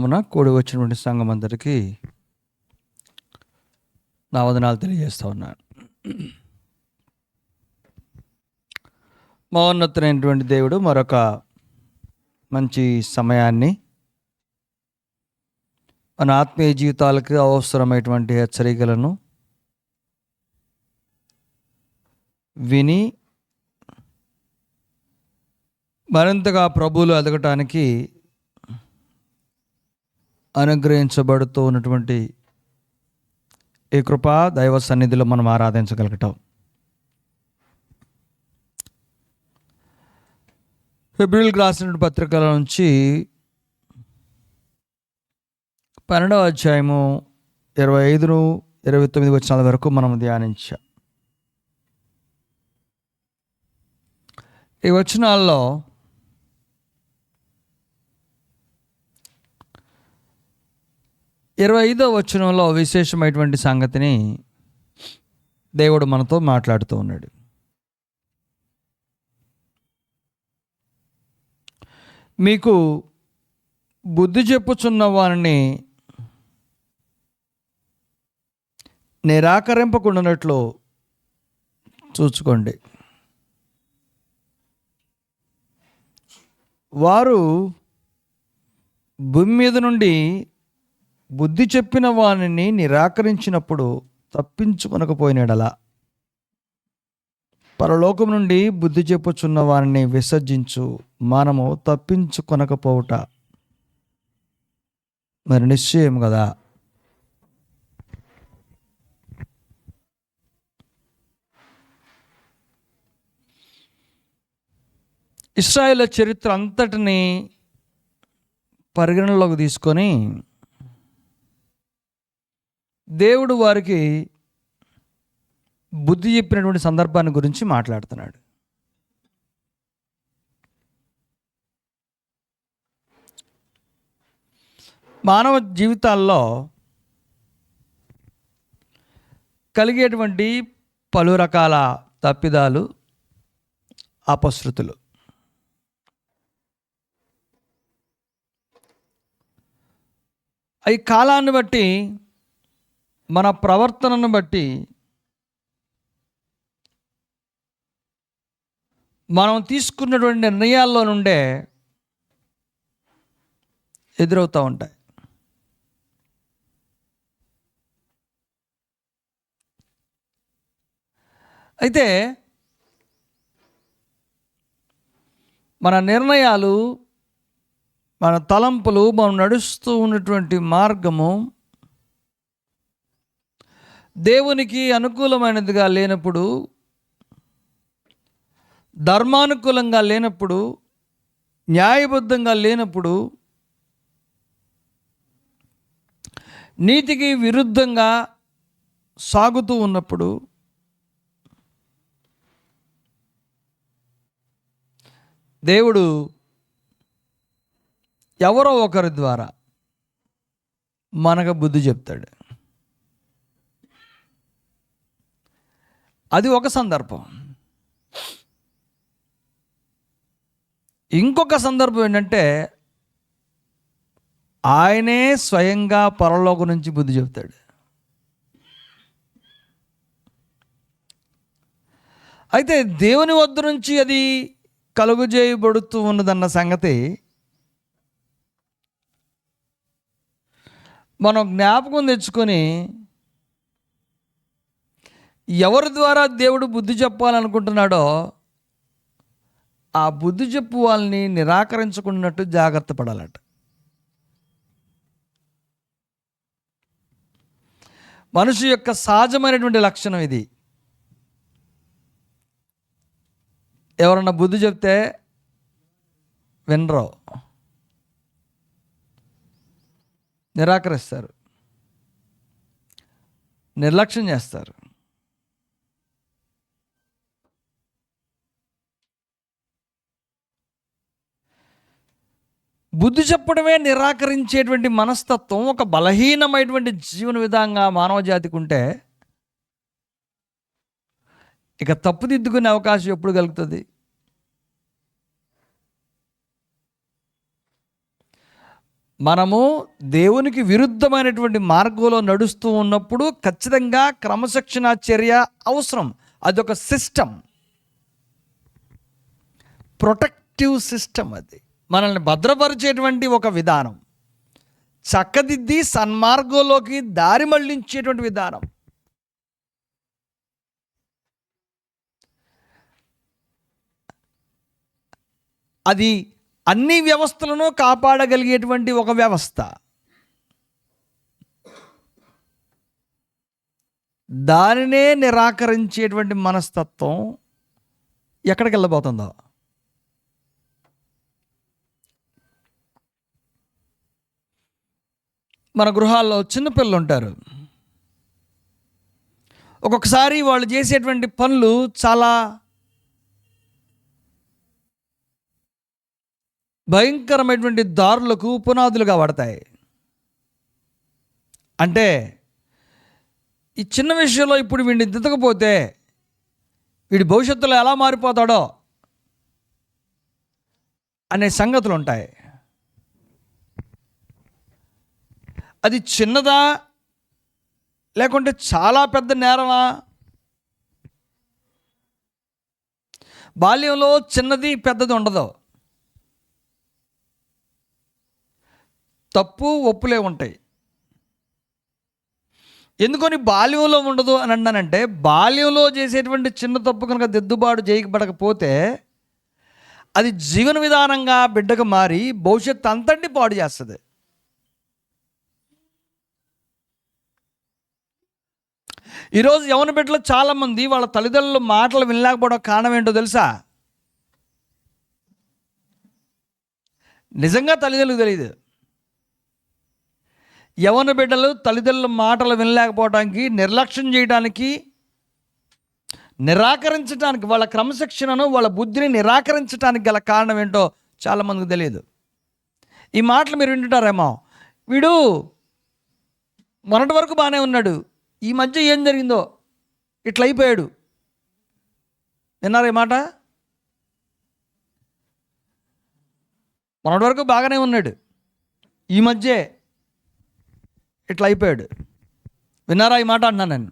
నామమున కూడి వచ్చినటువంటి సంఘం అందరికీ నా వందనాలు తెలియజేస్తూ ఉన్నాను. మహోన్నతుడైనటువంటి దేవుడు మరొక మంచి సమయాన్ని మన ఆత్మీయ జీవితాలకు అవసరమైనటువంటి హెచ్చరికలను విని మరింతగా ప్రభువులు ఎదగటానికి అనుగ్రహించబడుతూ ఉన్నటువంటి ఈ కృపా దైవ సన్నిధిలో మనం ఆరాధించగలగటం. ఫిబ్రవరికి రాసినటువంటి పత్రికల నుంచి 12వ అధ్యాయము 25-29 వచనాల వరకు మనం ధ్యానించాం. ఈ వచనాల్లో ఇరవై 25వ వచనంలో విశేషమైనటువంటి సంగతిని దేవుడు మనతో మాట్లాడుతూ ఉన్నాడు. మీకు బుద్ధి చెప్పుచున్న వారిని నిరాకరింపకుండానట్లు చూసుకోండి. వారు భూమి మీద నుండి బుద్ధి చెప్పిన వారిని నిరాకరించినప్పుడు తప్పించుకొనకపోయినడలా పరలోకం నుండి బుద్ధి చెప్పుచున్న వారిని విసర్జించు మనము తప్పించుకొనకపోవుట మరి నిశ్చయం కదా. ఇశ్రాయేలు చరిత్ర అంతటిని పరిగణనలోకి తీసుకొని దేవుడు వారికి బుద్ధి చెప్పినటువంటి సందర్భాన్ని గురించి మాట్లాడుతున్నాడు. మానవ జీవితాల్లో కలిగేటువంటి పలు రకాల తప్పిదాలు, అపశృతులు, అవి కాలాన్ని బట్టి మన ప్రవర్తనను బట్టి మనం తీసుకున్నటువంటి నిర్ణయాల్లో నుండే ఎదురవుతూ ఉంటాయి. అయితే మన నిర్ణయాలు, మన తలంపులు, మనం నడుస్తూ ఉన్నటువంటి మార్గము దేవునికి అనుకూలమైనదిగా లేనప్పుడు, ధర్మానుకూలంగా లేనప్పుడు, న్యాయబద్ధంగా లేనప్పుడు, నీతికి విరుద్ధంగా సాగుతూ ఉన్నప్పుడు దేవుడు ఎవరో ఒకరి ద్వారా మనకు బుద్ధి చెప్తాడు. అది ఒక సందర్భం. ఇంకొక సందర్భం ఏంటంటే ఆయనే స్వయంగా పరలోకం నుంచి బుద్ధి చెప్తాడు. అయితే దేవుని వద్ద నుంచి అది కలుగజేయబడుతూ ఉన్నదన్న సంగతి మనం జ్ఞాపకం తెచ్చుకొని ఎవరి ద్వారా దేవుడు బుద్ధి చెప్పాలనుకుంటున్నాడో ఆ బుద్ధి చెప్పు వాళ్ళని నిరాకరించుకున్నట్టు జాగ్రత్త పడాలట. మనిషి యొక్క సహజమైనటువంటి లక్షణం ఇది. ఎవరన్నా బుద్ధి చెప్తే వినరు, నిరాకరిస్తారు, నిర్లక్ష్యం చేస్తారు. బుద్ధి చెప్పడమే నిరాకరించేటువంటి మనస్తత్వం ఒక బలహీనమైనటువంటి జీవన విధానంగా మానవ జాతికి ఉంటే ఇక తప్పుదిద్దుకునే అవకాశం ఎప్పుడు కలుగుతుంది? మనము దేవునికి విరుద్ధమైనటువంటి మార్గంలో నడుస్తూ ఉన్నప్పుడు ఖచ్చితంగా క్రమశిక్షణ చర్య అవసరం. అదొక సిస్టమ్, ప్రొటెక్టివ్ సిస్టమ్. అది మనల్ని భద్రపరిచేటువంటి ఒక విధానం, చక్కదిద్ది సన్మార్గంలోకి దారి మళ్లించేటువంటి విధానం. అది అన్ని వ్యవస్థలను కాపాడగలిగేటువంటి ఒక వ్యవస్థ. దానినే నిరాకరించేటువంటి మనస్తత్వం ఎక్కడికి వెళ్ళబోతుందో. మన గృహాల్లో చిన్నపిల్లలు ఉంటారు. ఒక్కొక్కసారి వాళ్ళు చేసేటువంటి పనులు చాలా భయంకరమైనటువంటి దారులకు పునాదులుగా పడతాయి. అంటే ఈ చిన్న విషయంలో ఇప్పుడు వీడిని దిద్దకపోతే వీడి భవిష్యత్తులో ఎలా మారిపోతాడో అనే సంగతులు ఉంటాయి. అది చిన్నదా లేకుంటే చాలా పెద్ద నేరమా? బాల్యంలో చిన్నది పెద్దది ఉండదు, తప్పు ఒప్పులే ఉంటాయి. ఎందుకని బాల్యంలో ఉండదు అని అన్నానంటే, బాల్యంలో చేసేటువంటి చిన్న తప్పు కనుక దిద్దుబాటు చేయబడకపోతే అది జీవన విధానంగా బిడ్డకు మారి భవిష్యత్తు అంతటిని పాడు చేస్తుంది. ఈరోజు యవన బిడ్డలు చాలామంది వాళ్ళ తల్లిదండ్రుల మాటలు వినలేకపోవడం కారణం ఏంటో తెలుసా? నిజంగా తల్లిదండ్రులకు తెలియదు. యవన బిడ్డలు తల్లిదండ్రుల మాటలు వినలేకపోవడానికి, నిర్లక్ష్యం చేయడానికి, నిరాకరించడానికి, వాళ్ళ క్రమశిక్షణను వాళ్ళ బుద్ధిని నిరాకరించడానికి గల కారణం ఏంటో చాలామందికి తెలియదు. ఈ మాటలు మీరు వింటుంటారేమో, వీడు మొన్నటి వరకు బాగానే ఉన్నాడు, ఈ మధ్య ఏం జరిగిందో ఇట్లా అయిపోయాడు. విన్నారా ఈ మాట? మొన్నటి వరకు బాగానే ఉన్నాడు, ఈ మధ్యే ఇట్లా అయిపోయాడు. విన్నారా ఈ మాట అంటున్నాను నేను.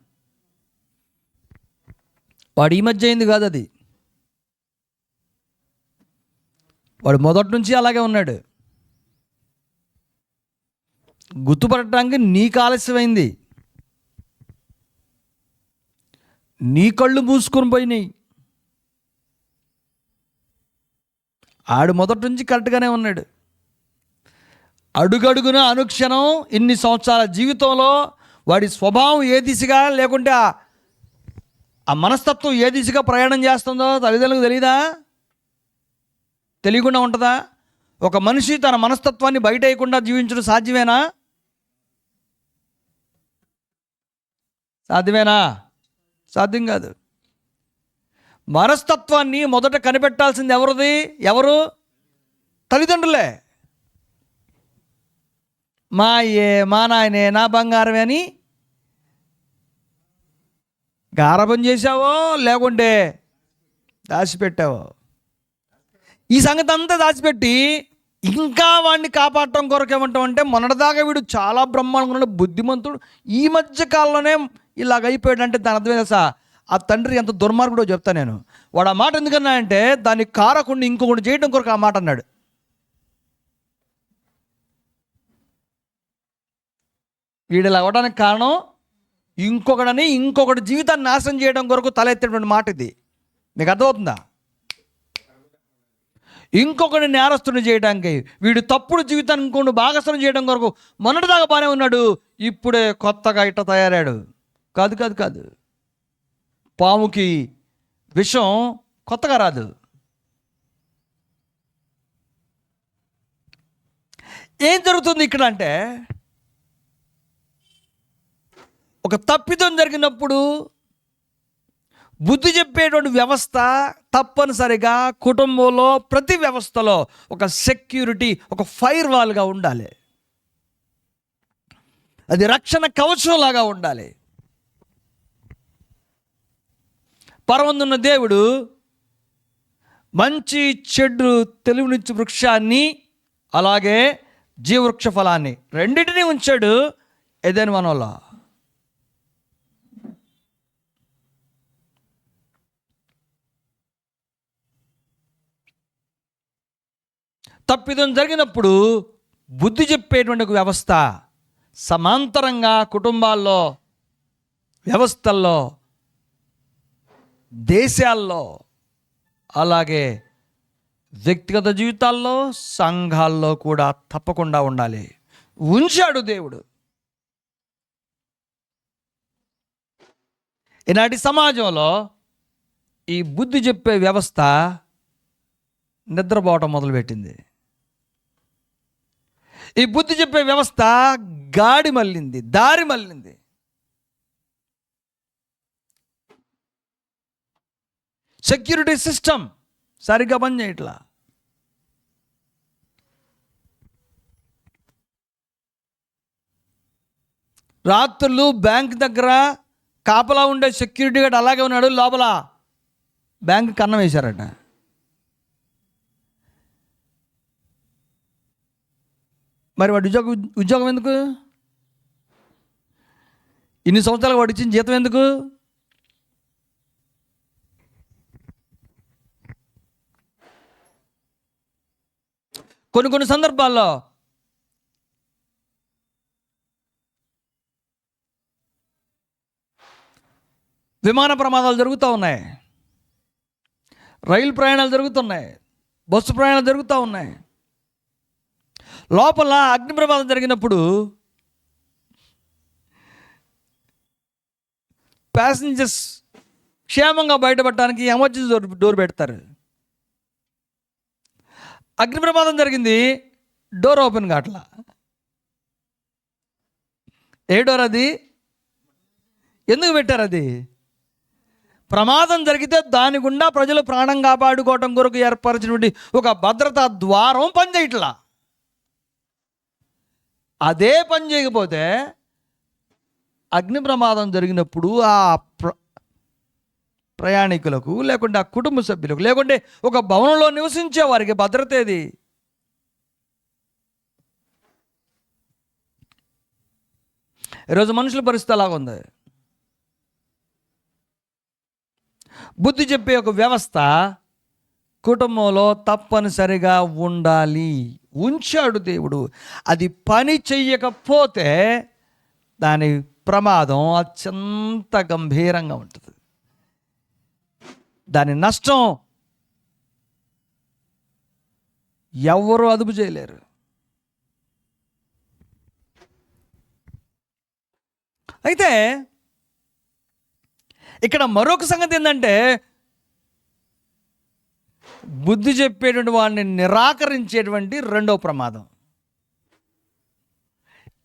వాడు ఈ మధ్య అయింది కాదు, అది వాడు మొదటి నుంచి అలాగే ఉన్నాడు. గుర్తుపట్టడానికి నీకు ఆలస్యమైంది, నీ కళ్ళు మూసుకొని పోయినాయి. ఆడు మొదటి నుంచి కరెక్ట్గానే ఉన్నాడు. అడుగడుగున అనుక్షణం ఇన్ని సంవత్సరాల జీవితంలో వాడి స్వభావం ఏ దిశగా, లేకుంటే ఆ మనస్తత్వం ఏ దిశగా ప్రయాణం చేస్తుందో తల్లిదండ్రులకు తెలీదా? తెలియకుండా ఉంటుందా? ఒక మనిషి తన మనస్తత్వాన్ని బయట వేయకుండా జీవించడం సాధ్యమేనా? సాధ్యమేనా? సాధ్యం కాదు. మనస్తత్వాన్ని మొదట కనిపెట్టాల్సింది ఎవరు? తల్లిదండ్రులే. మా అయ్యే, మా నాయనే, నా బంగారమే అని గారాబం చేసావో లేకుంటే దాచిపెట్టావో, ఈ సంగతి అంతా దాచిపెట్టి ఇంకా వాడిని కాపాడటం కొరకు ఏమంటామంటే, మొన్నటిదాకా వీడు చాలా బ్రహ్మాండంగా బుద్ధిమంతుడు, ఈ మధ్య కాలంలోనే ఇలాగ అయిపోయాడు. అంటే దాని అర్థమైందా సార్? ఆ తండ్రి ఎంత దుర్మార్గుడో చెప్తా నేను. వాడు ఆ మాట ఎందుకన్నా అంటే, దాన్ని కారకుండా ఇంకొకటి చేయడం కొరకు ఆ మాట అన్నాడు. వీడు ఇలా అవ్వడానికి కారణం ఇంకొకటి జీవితాన్ని నాశనం చేయడం కొరకు తలెత్తేటువంటి మాట ఇది. మీకు అర్థమవుతుందా? ఇంకొకటి నేరస్తుని చేయడానికి, వీడు తప్పుడు జీవితాన్ని ఇంకొకటి భాగస్వామ్యం చేయడం కొరకు మొన్నటిదాకా బాగానే ఉన్నాడు, ఇప్పుడే కొత్తగా ఇట్ట తయారాడు. కాదు. పాముకి విషం కొత్తగా రాదు. ఏం జరుగుతుంది ఇక్కడ అంటే, ఒక తప్పిదం జరిగినప్పుడు బుద్ధి చెప్పేటువంటి వ్యవస్థ తప్పనిసరిగా కుటుంబంలో ప్రతి వ్యవస్థలో ఒక సెక్యూరిటీ, ఒక ఫైర్ వాల్గా ఉండాలి. అది రక్షణ కవచం లాగా ఉండాలి. పరమందున్న దేవుడు మంచి చెడు తెలివినిచ్చు వృక్షాన్ని, అలాగే జీవవృక్ష ఫలాన్ని, రెండింటినీ ఉంచాడు ఏదైనా వనంలో. తప్పిదం జరిగినప్పుడు బుద్ధి చెప్పేటువంటి ఒక వ్యవస్థ సమాంతరంగా కుటుంబాల్లో, వ్యవస్థల్లో, దేశాల్లో, అలాగే వ్యక్తిగత జీవితాల్లో, సంఘాల్లో కూడా తప్పకుండా ఉండాలి. ఉంచాడు దేవుడు. ఈనాటి సమాజంలో ఈ బుద్ధి చెప్పే వ్యవస్థ నిద్రపోవటం మొదలుపెట్టింది. ఈ బుద్ధి చెప్పే వ్యవస్థ గాడి మళ్ళింది, దారి మళ్ళింది. సెక్యూరిటీ సిస్టమ్ సరిగ్గా పనిచేయట్లా. రాత్రులు బ్యాంక్ దగ్గర కాపలా ఉండే సెక్యూరిటీ గార్డ్ అలాగే ఉన్నాడు, లోపల బ్యాంక్ కన్నం వేశారట. మరి వాడి ఉద్యోగం ఎందుకు? ఇన్ని సంవత్సరాలు వాడు ఇచ్చిన జీతం ఎందుకు? కొన్ని సందర్భాల్లో విమాన ప్రమాదాలు జరుగుతూ ఉన్నాయి, రైలు ప్రయాణాలు జరుగుతున్నాయి, బస్సు ప్రయాణాలు జరుగుతూ ఉన్నాయి. లోపల అగ్ని ప్రమాదం జరిగినప్పుడు ప్యాసింజర్స్ క్షేమంగా బయటపడటానికి ఎమర్జెన్సీ డోర్ పెడతారు. అగ్ని ప్రమాదం జరిగింది, డోర్ ఓపెన్ కావట్లా. ఏ డోర్ అది? ఎందుకు పెట్టారు అది? ప్రమాదం జరిగితే దాని గుండా ప్రజలు ప్రాణం కాపాడుకోవటం కొరకు ఏర్పరిచినటువంటి ఒక భద్రతా ద్వారం పనిచేయట్లా. అదే పని చేయకపోతే అగ్ని ప్రమాదం జరిగినప్పుడు ఆ ప్రయాణికులకు, లేకుంటే ఆ కుటుంబ సభ్యులకు, లేకుంటే ఒక భవనంలో నివసించే వారికి భద్రత ఏది? ఈరోజు మనుషుల పరిస్థితి అలాగ ఉంది. బుద్ధి చెప్పే ఒక వ్యవస్థ కుటుంబంలో తప్పనిసరిగా ఉండాలి. ఉంచాడు దేవుడు. అది పని చెయ్యకపోతే దాని ప్రమాదం అత్యంత గంభీరంగా ఉంటుంది. దాని నష్టం ఎవరు అదుపు చేయలేరు. అయితే ఇక్కడ మరొక సంగతి ఏంటంటే, బుద్ధి చెప్పేటువంటి వాడిని నిరాకరించేటువంటి రెండో ప్రమాదం.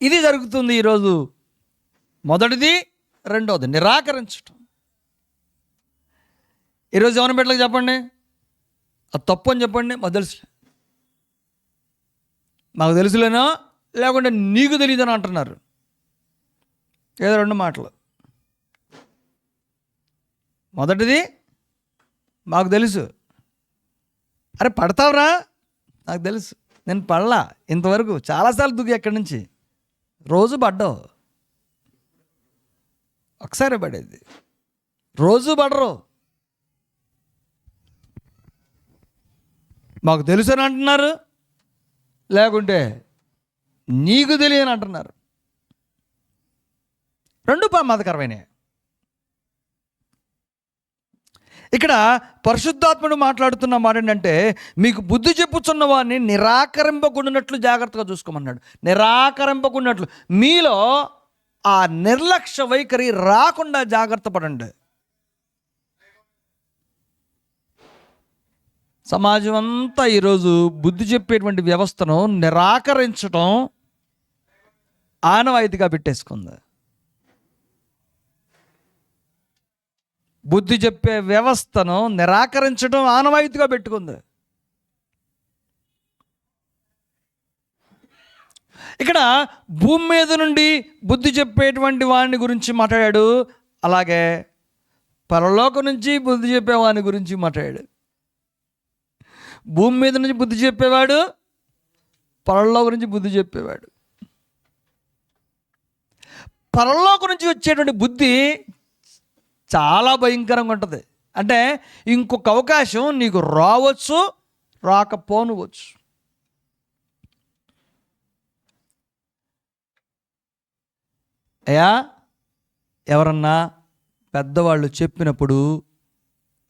ఇది జరుగుతుంది ఈరోజు. మొదటిది, రెండోది నిరాకరించటం. ఈరోజు ఎవరి బిడ్డలకు చెప్పండి, అది తప్పు అని చెప్పండి, మాకు తెలుసులేనో లేకుంటే నీకు తెలియదని అంటున్నారు. ఏదో రెండు మాటలు. మొదటిది, మాకు తెలుసు. అరే పడతావురా, నాకు తెలుసు, నేను పడలా ఇంతవరకు, చాలాసార్లు దిగి ఎక్కడి నుంచి, రోజు పడ్డావు, ఒకసారి పడేది, రోజు పడరు. మాకు తెలుసు అని అంటున్నారు, లేకుంటే నీకు తెలియని అంటున్నారు. రెండు ప్రమాదకరమైనవి. ఇక్కడ పరిశుద్ధాత్ముడు మాట్లాడుతున్న మాట ఏంటంటే, మీకు బుద్ధి చెప్పుచున్న వాడిని నిరాకరింపకుండానట్లు జాగ్రత్తగా చూసుకోమన్నాడు. నిరాకరింపకుండానట్లు, మీలో ఆ నిర్లక్ష్య వైఖరి రాకుండా జాగ్రత్త పడండి. సమాజం అంతా ఈరోజు బుద్ధి చెప్పేటువంటి వ్యవస్థను నిరాకరించడం ఆనవాయితీగా పెట్టేసుకుంది. బుద్ధి చెప్పే వ్యవస్థను నిరాకరించడం ఆనవాయితీగా పెట్టుకుంది. ఇక్కడ భూమి మీద నుండి బుద్ధి చెప్పేటువంటి వాడిని గురించి మాట్లాడాడు, అలాగే పరలోకం నుంచి బుద్ధి చెప్పేవాడిని గురించి మాట్లాడాడు. భూమి మీద నుంచి బుద్ధి చెప్పేవాడు, పరలోకం నుంచి బుద్ధి చెప్పేవాడు. పరలోకం నుంచి వచ్చేటువంటి బుద్ధి చాలా భయంకరంగా ఉంటుంది. అంటే ఇంకొక అవకాశం నీకు రావచ్చు, రాకపోనువచ్చు. అయ్యా, ఎవరన్నా పెద్దవాళ్ళు చెప్పినప్పుడు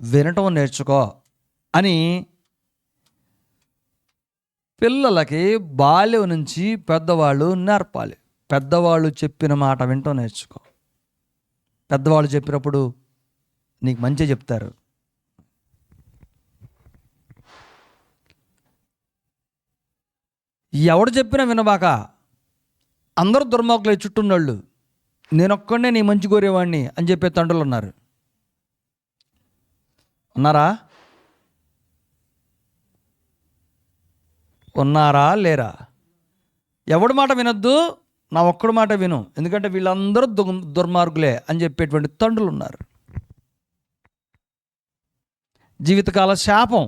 వినటం నేర్చుకో అని పిల్లలకి బాల్యం నుంచి పెద్దవాళ్ళు నేర్పాలి. పెద్దవాళ్ళు చెప్పిన మాట వినటం నేర్చుకో. పెద్దవాళ్ళు చెప్పినప్పుడు నీకు మంచి చెప్తారు. ఎవడు చెప్పినా వినబాక. అందరూ దుర్మార్గులే చుట్టూన్నోళ్ళు, నేనొక్కడే నీ మంచి కోరేవాడిని అని చెప్పే తండ్రులు ఉన్నారా లేరా? ఎవడి మాట వినొద్దు, నా ఒక్కడి మాట విను, ఎందుకంటే వీళ్ళందరూ దుర్మార్గులే అని చెప్పేటువంటి తండ్రులు ఉన్నారు. జీవితకాల శాపం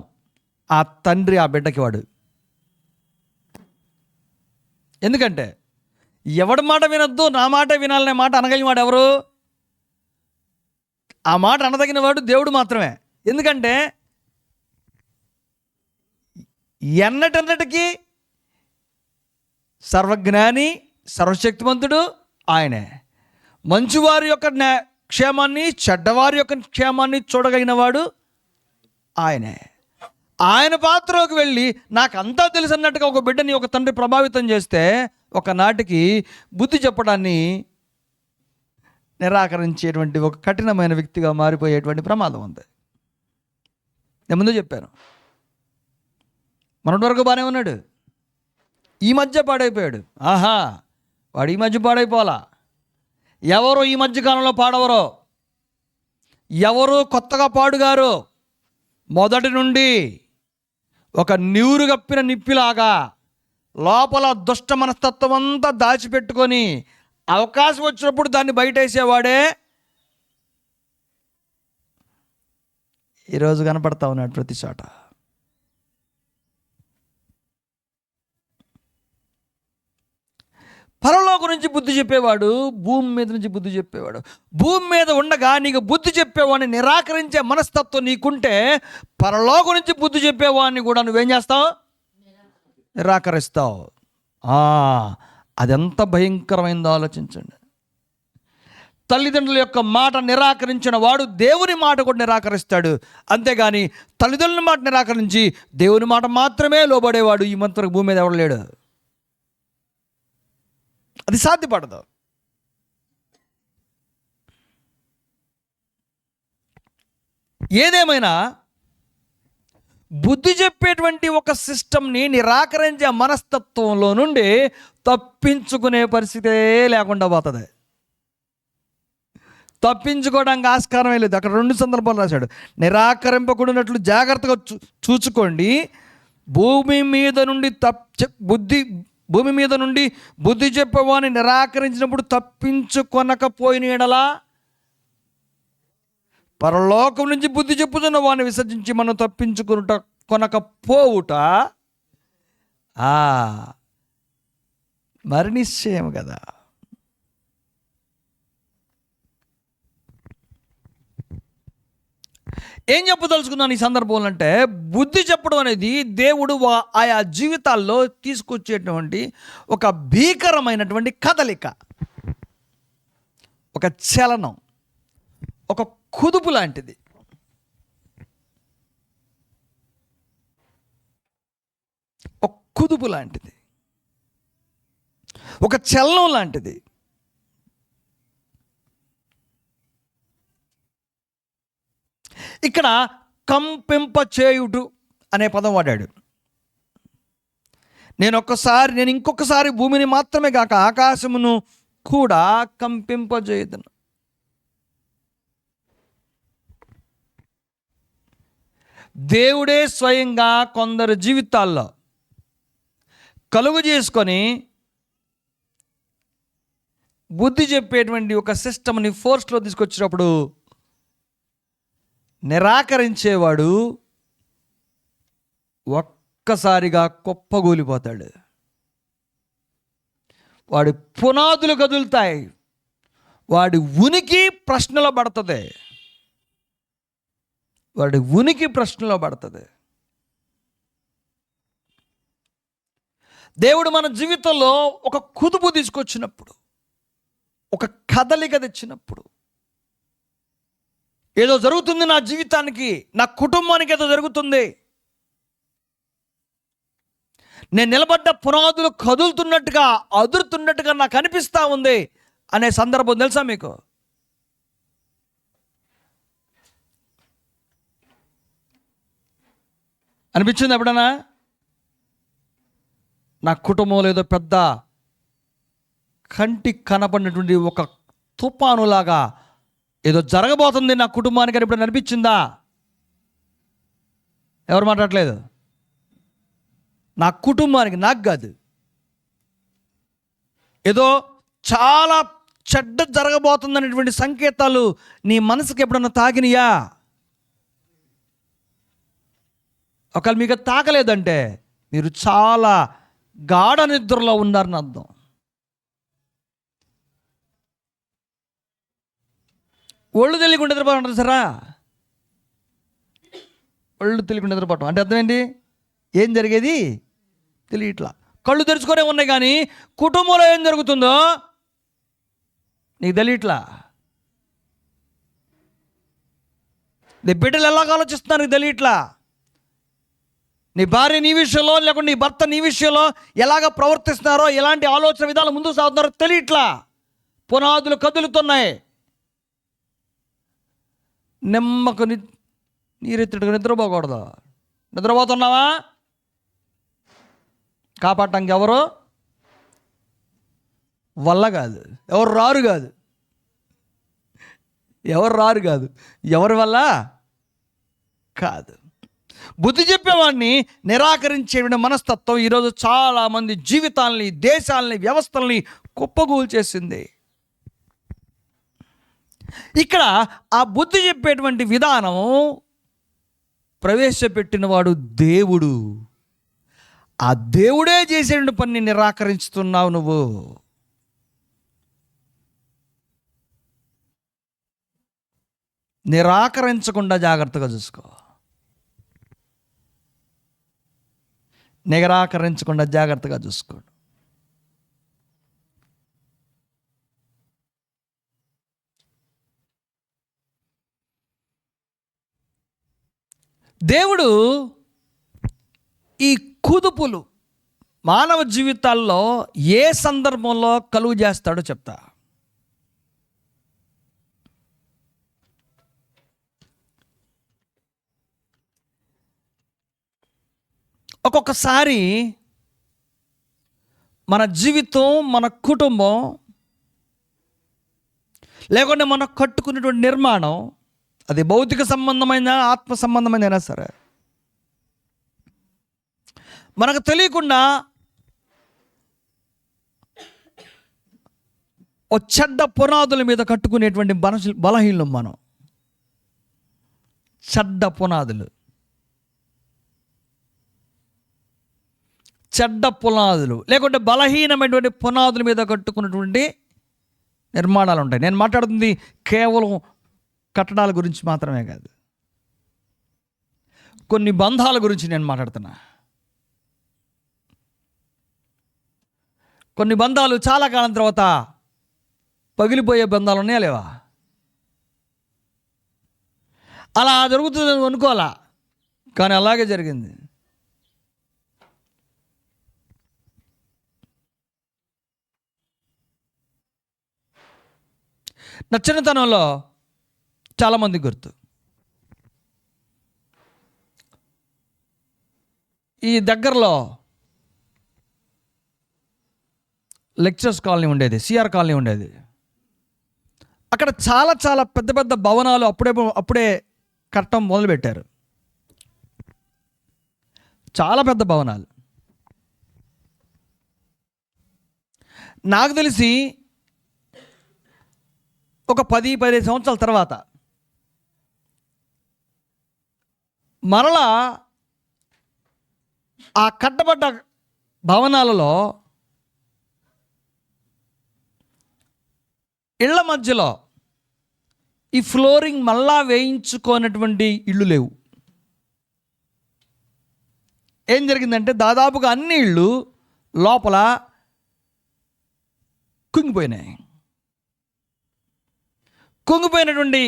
ఆ తండ్రి ఆ బిడ్డకి వాడు. ఎందుకంటే ఎవడి మాట వినొద్దు, నా మాట వినాలనే మాట అనగలిగిన వాడు ఎవరు? ఆ మాట అనదగిన వాడు దేవుడు మాత్రమే. ఎందుకంటే ఎన్నటన్నటికీ సర్వజ్ఞాని, సర్వశక్తిమంతుడు ఆయనే. మంచివారి యొక్క క్షేమాన్ని, చెడ్డవారి యొక్క క్షేమాన్ని చూడగలిగిన వాడు ఆయనే. ఆయన పాత్రలోకి వెళ్ళి నాకు అంతా తెలుసు అన్నట్టుగా ఒక బిడ్డని ఒక తండ్రి ప్రభావితం చేస్తే ఒకనాటికి బుద్ధి చెప్పడాన్ని నిరాకరించేటువంటి ఒక కఠినమైన వ్యక్తిగా మారిపోయేటువంటి ప్రమాదం ఉంది. నేను ముందు చెప్పాను, మొన్నటి వరకు బాగానే ఉన్నాడు, ఈ మధ్య పాడైపోయాడు. ఆహా, వాడు ఈ మధ్య పాడైపోవాలా? ఎవరు ఈ మధ్య కాలంలో పాడవరో, ఎవరు కొత్తగా పాడుగారు, మొదటి నుండి ఒక నీరు గప్పిన నిప్పిలాగా లోపల దుష్ట మనస్తత్వం అంతా దాచిపెట్టుకొని అవకాశం వచ్చినప్పుడు దాన్ని బయటేసేవాడే ఈరోజు కనపడతా ఉన్నాడు ప్రతి చోట. పరలోకం నుంచి బుద్ధి చెప్పేవాడు, భూమి మీద నుంచి బుద్ధి చెప్పేవాడు. భూమి మీద ఉండగా నీకు బుద్ధి చెప్పేవాడిని నిరాకరించే మనస్తత్వం నీకుంటే పరలోకం నుంచి బుద్ధి చెప్పేవాడిని కూడా నువ్వేం చేస్తావు? నిరాకరిస్తావు. అదెంత భయంకరమైందో ఆలోచించండి. తల్లిదండ్రుల యొక్క మాట నిరాకరించిన వాడు దేవుని మాట కూడా నిరాకరిస్తాడు. అంతేగాని తల్లిదండ్రుల మాట నిరాకరించి దేవుని మాట మాత్రమే లోబడేవాడు ఈ మంత్రం భూమి మీద ఎవడు లేడు. అది సాధ్యపడదు. ఏదేమైనా బుద్ధి చెప్పేటువంటి ఒక సిస్టమ్ని నిరాకరించే మనస్తత్వంలో నుండి తప్పించుకునే పరిస్థితే లేకుండా పోతుంది. తప్పించుకోవడానికి ఆస్కారమే లేదు. అక్కడ 2 సందర్భాలు రాశాడు. నిరాకరింపకూడనట్లు జాగ్రత్తగా చూచుకోండి. భూమి మీద నుండి బుద్ధి చెప్పేవాని నిరాకరించినప్పుడు తప్పించుకొనకపోయిన ఎడలా పరలోకం నుంచి బుద్ధి చెప్పుతున్న వాడిని విసర్జించి మనం కొనకపోవుట మరి నిశ్చయం కదా. ఏం చెప్పదలుచుకున్నాను ఈ సందర్భంలో అంటే, బుద్ధి చెప్పడం అనేది దేవుడు ఆయా జీవితాల్లో తీసుకొచ్చేటువంటి ఒక భీకరమైనటువంటి కదలిక, ఒక చలనం, ఒక కుదుపు లాంటిది. ఒక కుదుపు లాంటిది, ఒక చలనం లాంటిది. ఇక్కడ కంపింప చేయుడు అనే పదం వాడాడు. నేను ఇంకొకసారి భూమిని మాత్రమే కాక ఆకాశమును కూడా కంపింపజేయుదును. దేవుడే స్వయంగా కొందరు జీవితాల్లో కలుగు చేసుకొని బుద్ధి చెప్పేటువంటి ఒక సిస్టమ్ని ఫోర్స్లో తీసుకొచ్చినప్పుడు నిరాకరించేవాడు ఒక్కసారిగా కుప్పగూలిపోతాడు. వాడి పునాదులు కదులుతాయి, వాడి ఉనికి ప్రశ్నలో పడుతుంది, వాడి ఉనికి ప్రశ్నలో పడుతుంది. దేవుడు మన జీవితంలో ఒక కుదుపు తీసుకొచ్చినప్పుడు, ఒక కదలిక తెచ్చినప్పుడు, ఏదో జరుగుతుంది నా జీవితానికి, నా కుటుంబానికి ఏదో జరుగుతుంది, నేను నిలబడ్డ పునాదులు కదులుతున్నట్టుగా, అదురుతున్నట్టుగా నాకు అనిపిస్తూ ఉంది అనే సందర్భం తెలుసా మీకు? అనిపించింది ఎప్పుడన్నా? నా కుటుంబంలో ఏదో పెద్ద కంటికి కనపడినటువంటి ఒక తుఫానులాగా ఏదో జరగబోతుంది నా కుటుంబానికి అని ఎప్పుడైనా అనిపించిందా? ఎవరు మాట్లాడలేదు? నా కుటుంబానికి, నాకు కాదు. ఏదో చాలా చెడ్డ జరగబోతుందనేటువంటి సంకేతాలు నీ మనసుకి ఎప్పుడన్నా తాకినాయా? ఒకవేళ మీకు తాకలేదంటే మీరు చాలా గాఢ నిద్రలో ఉన్నారని అర్థం. ఒళ్ళు తెలియకుండా నిద్రపోవడం సరా, ఒళ్ళు తెలియకుండా నిద్రపోవటం అంటే అర్థం ఏంటి? ఏం జరిగేది తెలియట్లా. కళ్ళు తెరుచుకొనే ఉన్నాయి కానీ కుటుంబంలో ఏం జరుగుతుందో నీకు తెలియట్లా. నీ బిడ్డలు ఎలాగ ఆలోచిస్తున్నారు నీకు తెలియట్లా. నీ భార్య నీ విషయంలో, లేకుంటే నీ భర్త నీ విషయంలో ఎలాగ ప్రవర్తిస్తున్నారో, ఎలాంటి ఆలోచన విధాలు ముందుకు సాగుతున్నారో తెలియట్లా. పునాదులు కదులుతున్నాయి. నెమ్మకు నీరెత్తుడుగా నిద్రపోకూడదు. నిద్రపోతున్నావా? కాపాడటానికి ఎవరు వల్ల కాదు, ఎవరు రారు కాదు, ఎవరు రారు కాదు, ఎవరి వల్ల కాదు. బుద్ధి చెప్పేవాడిని నిరాకరించే మనస్తత్వం ఈరోజు చాలామంది జీవితాలని, దేశాలని, వ్యవస్థల్ని కుప్పగూల్చేసింది. ఇక్కడ ఆ బుద్ధి చెప్పేటువంటి విధానం ప్రవేశపెట్టినవాడు దేవుడు. ఆ దేవుడే చేసే పని నిరాకరిస్తున్నావు నువ్వు. నిరాకరించకుండా జాగ్రత్తగా చూసుకో. నిరాకరించకుండా జాగ్రత్తగా చూసుకో. దేవుడు ఈ కుదుపులు మానవ జీవితాల్లో ఏ సందర్భంలో కలుగు చేస్తాడో చెప్తా. ఒక్కొక్కసారి మన జీవితం, మన కుటుంబం, లేకుంటే మనం కట్టుకున్నటువంటి నిర్మాణం, అది భౌతిక సంబంధమైన, ఆత్మ సంబంధమైన అయినా సరే, మనకు తెలియకుండా ఓ చెడ్డ పునాదుల మీద కట్టుకునేటువంటి బలహీనం మనం. చెడ్డ పునాదులు, లేకుంటే బలహీనమైనటువంటి పునాదుల మీద కట్టుకున్నటువంటి నిర్మాణాలు ఉంటాయి. నేను మాట్లాడుతుంది కేవలం కట్టడాల గురించి మాత్రమే కాదు, కొన్ని బంధాల గురించి నేను మాట్లాడుతున్నా. కొన్ని బంధాలు చాలా కాలం తర్వాత పగిలిపోయే బంధాలు ఉన్నాయా లేవా? అలా జరుగుతుంది అనుకోవాలా, కానీ అలాగే జరిగింది. నా చిన్నతనంలో చాలామంది గుర్తు. ఈ దగ్గరలో లెక్చర్స్ కాలనీ ఉండేది, సిఆర్ కాలనీ ఉండేది. అక్కడ చాలా చాలా పెద్ద పెద్ద భవనాలు అప్పుడే కట్టడం మొదలుపెట్టారు. చాలా పెద్ద భవనాలు. నాకు తెలిసి ఒక 10-15 సంవత్సరాల తర్వాత మరలా ఆ కట్టబడ్డ భవనాలలో ఇళ్ల మధ్యలో ఈ ఫ్లోరింగ్ మళ్ళా వేయించుకోనటువంటి ఇళ్ళు లేవు. ఏం జరిగిందంటే దాదాపుగా అన్ని ఇళ్ళు లోపల కుంగిపోయినటువంటి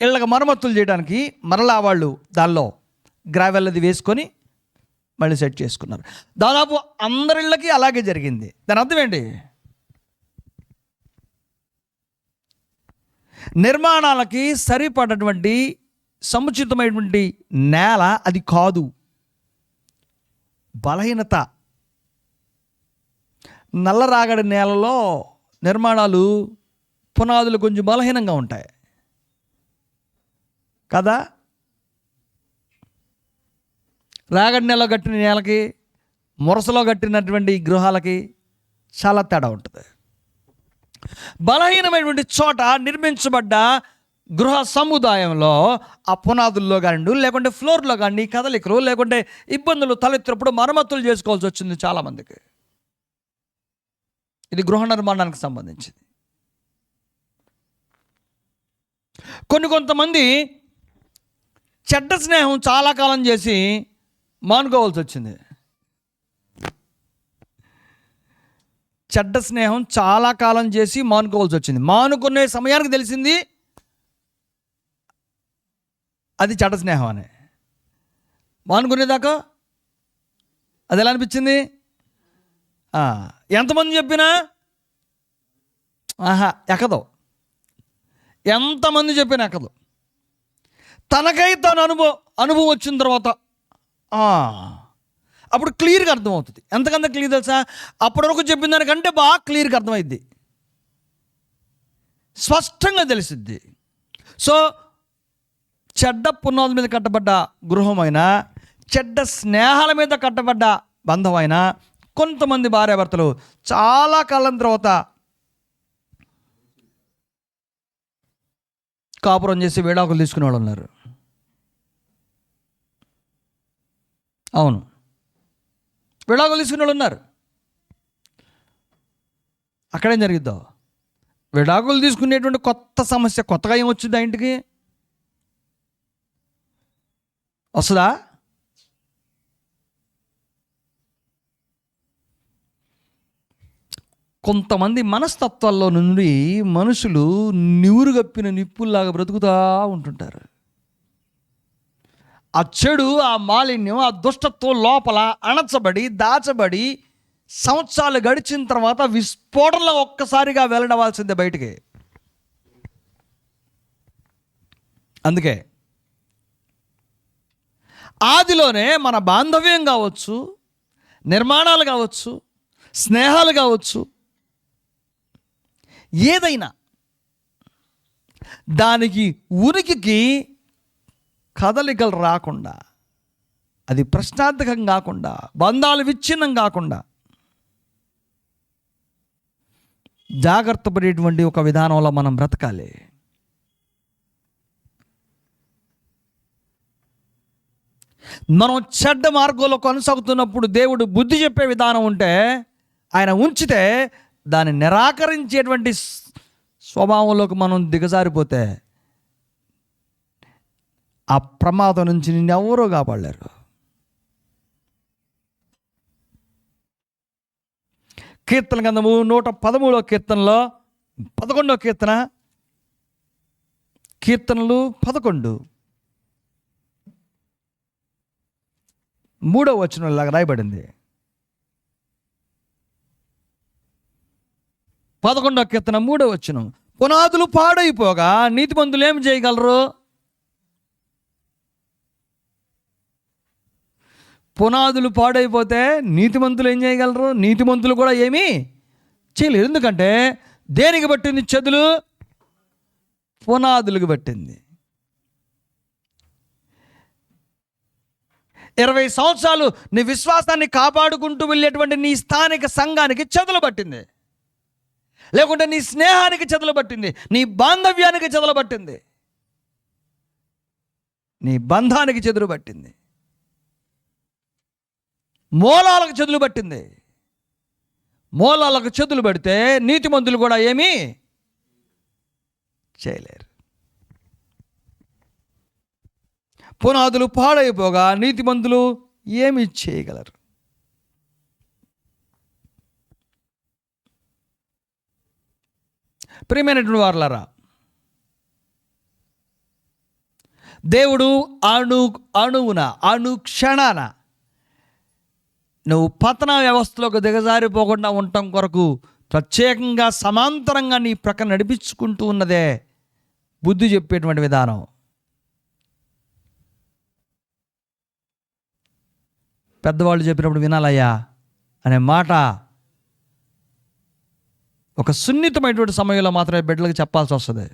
ఇళ్ళకి మరమ్మతులు చేయడానికి మరలా వాళ్ళు దానిలో గ్రావెల్ అది వేసుకొని మళ్ళీ సెట్ చేసుకున్నారు. దాదాపు అందరి ఇళ్ళకి అలాగే జరిగింది. దాని అర్థం ఏంటి? నిర్మాణాలకి సరిపడటువంటి సముచితమైనటువంటి నేల అది కాదు, బలహీనత. నల్లరాగడి నేలలో నిర్మాణాలు పునాదులు కొంచెం బలహీనంగా ఉంటాయి కదా. రాగడి నేలలో కట్టిన నేలకి, మురసలో కట్టినటువంటి గృహాలకి చాలా తేడా ఉంటుంది. బలహీనమైనటువంటి చోట నిర్మించబడ్డ గృహ సముదాయంలో ఆ పునాదుల్లో కానీ లేకుంటే ఫ్లోర్లో కానీ కదలికలు లేకుంటే ఇబ్బందులు తలెత్తినప్పుడు మరమ్మతులు చేసుకోవాల్సి వచ్చింది చాలామందికి. ఇది గృహ నిర్మాణానికి సంబంధించింది. కొంతమంది చెడ్డ స్నేహం చాలా కాలం చేసి మానుకోవాల్సి వచ్చింది. చెడ్డ స్నేహం చాలా కాలం చేసి మానుకోవాల్సి వచ్చింది. మానుకునే సమయానికి తెలిసింది అది చెడ్డ స్నేహం అని. మానుకునేదాకా అది ఎలా అనిపించింది? ఎంతమంది చెప్పినా ఎక్కదు. ఎంతమంది చెప్పినా ఎక్కదు. తనకై తన అనుభవం వచ్చిన తర్వాత అప్పుడు క్లియర్గా అర్థమవుతుంది. ఎంతకంత క్లియర్ తెలుసా? అప్పటి వరకు చెప్పిన దానికంటే బాగా క్లియర్గా అర్థమైద్ది, స్పష్టంగా తెలిసిద్ది. సో చెడ్డ పునాదుల మీద కట్టబడ్డ గృహమైనా, చెడ్డ స్నేహాల మీద కట్టబడ్డ బంధమైనా, కొంతమంది భార్యాభర్తలు చాలా కాలం తర్వాత కాపురం చేసి విడాకులు తీసుకునే వాళ్ళు ఉన్నారు. అవును, విడాకులు తీసుకునే వాళ్ళు ఉన్నారు. అక్కడేం జరిగిద్దో, విడాకులు తీసుకునేటువంటి కొత్త సమస్య కొత్తగా ఏం వచ్చింది ఆ ఇంటికి? వస్తుందా? కొంతమంది మనస్తత్వాల్లో నుండి మనుషులు నివురు గప్పిన నిప్పుల్లాగా బ్రతుకుతూ ఉంటుంటారు. ఆ చెడు, ఆ మాలిన్యం, ఆ దుష్టత్వం లోపల అణచబడి దాచబడి సంవత్సరాలు గడిచిన తర్వాత విస్ఫోటనలో ఒక్కసారిగా వెల్లడవలసిందే బయటికి. అందుకే ఆదిలోనే మన బాంధవ్యం కావచ్చు, నిర్మాణాలు కావచ్చు, స్నేహాలు కావచ్చు, ఏదైనా దానికి ఉనికికి కదలికలు రాకుండా, అది ప్రశ్నార్థకం కాకుండా, బంధాలు విచ్ఛిన్నం కాకుండా జాగ్రత్త పడేటువంటి ఒక విధానంలో మనం బ్రతకాలి. మనం చెడ్డ మార్గంలో కొనసాగుతున్నప్పుడు దేవుడు బుద్ధి చెప్పే విధానం ఉంటే, ఆయన ఉంచితే దాన్ని నిరాకరించేటువంటి స్వభావంలోకి మనం దిగజారిపోతే ఆ ప్రమాదం నుంచి నిన్ను ఎవరూ కాపాడలేరు. కీర్తన గ్రంథము 113వ కీర్తనలో 11వ కీర్తన, కీర్తనలు 11 3వ వచనం లాగా రాయబడింది. 11వ కీర్తన 3వ వచనం, పునాదులు పాడైపోగా నీతిమంతులు ఏం చేయగలరు? పునాదులు పాడైపోతే నీతిమంతులు ఏం చేయగలరు? నీతిమంతులు కూడా ఏమీ చేయలేరు. ఎందుకంటే దేనికి పట్టింది చెదులు? పునాదులకు పట్టింది. 20 సంవత్సరాలు నీ విశ్వాసాన్ని కాపాడుకుంటూ వెళ్ళేటువంటి నీ స్థానిక సంఘానికి చెదలు పట్టింది, లేకుంటే నీ స్నేహానికి చెదలు పట్టింది, నీ బాంధవ్యానికి చెదలు పట్టింది, నీ బంధానికి చెదులు పట్టింది, మూలాలకు చెదులు పట్టింది. మూలాలకు చెదులు పడితే నీతిమంతులు కూడా ఏమీ చేయలేరు. పునాదులు పాడైపోగా నీతిమంతులు ఏమి చేయగలరు? ప్రియమైనటువంటి వారలారా, దేవుడు అణువున అనుక్షణాన నువ్వు పతన వ్యవస్థలోకి దిగజారిపోకుండా ఉండటం కొరకు ప్రత్యేకంగా సమాంతరంగా నీ ప్రక్కన నడిపించుకుంటూ ఉన్నదే బుద్ధి చెప్పేటువంటి విధానం. పెద్దవాళ్ళు చెప్పినప్పుడు వినాలయ్యా అనే మాట ఒక సున్నితమైనటువంటి సమయంలో మాత్రమే బిడ్డలకు చెప్పాల్సి వస్తుంది.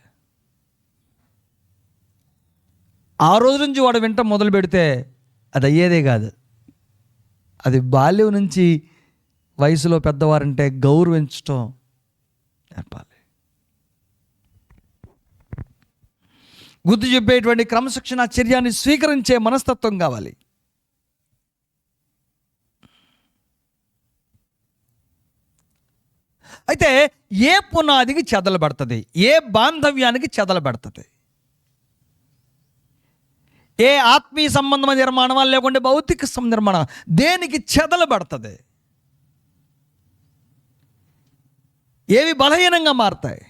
ఆ రోజు నుంచి వాడు వింటం మొదలు పెడితే అది అయ్యేదే కాదు. అది బాల్యం నుంచి వయసులో పెద్దవారంటే గౌరవించటం నేర్పాలి. బుద్ధి చెప్పేటువంటి క్రమశిక్షణ చర్యాన్ని స్వీకరించే మనస్తత్వం కావాలి. అయితే ఏ పునాదికి చెదలబడుతుంది? ఏ బాంధవ్యానికి చెదలబడుతుంది? ఏ ఆత్మీయ సంబంధమైన నిర్మాణమా లేకుంటే భౌతిక నిర్మాణం దేనికి చెదలబడుతుంది? ఏవి బలహీనంగా మారుతాయి?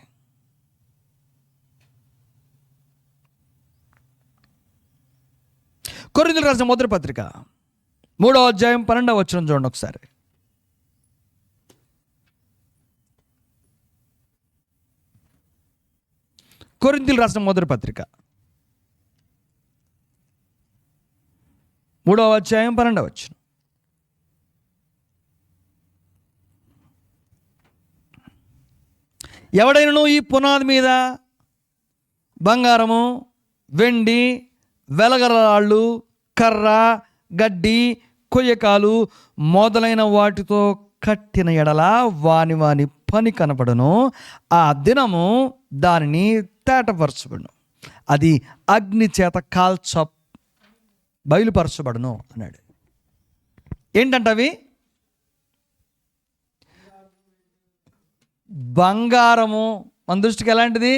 కొరింథీయులకు రాసిన మొదటి పత్రిక 3వ అధ్యాయం 12వ వచనం చూడండి ఒకసారి. కొరింథీయులకు రాసిన మొదటి పత్రిక 3వ అధ్యాయం 12వ వచనం. ఎవడైనను ఈ పునాది మీద బంగారము, వెండి, వెలగరాళ్ళు, కర్ర, గడ్డి, కొయ్యకాలు మొదలైన వాటితో కట్టిన ఎడల వాని వాని పని కనపడను, ఆ దినము దానిని తేటపరచబడును, అది అగ్ని చేత బయలుపరచబడును అన్నాడు. ఏంటంటవి? బంగారము మన దృష్టికి ఎలాంటిది?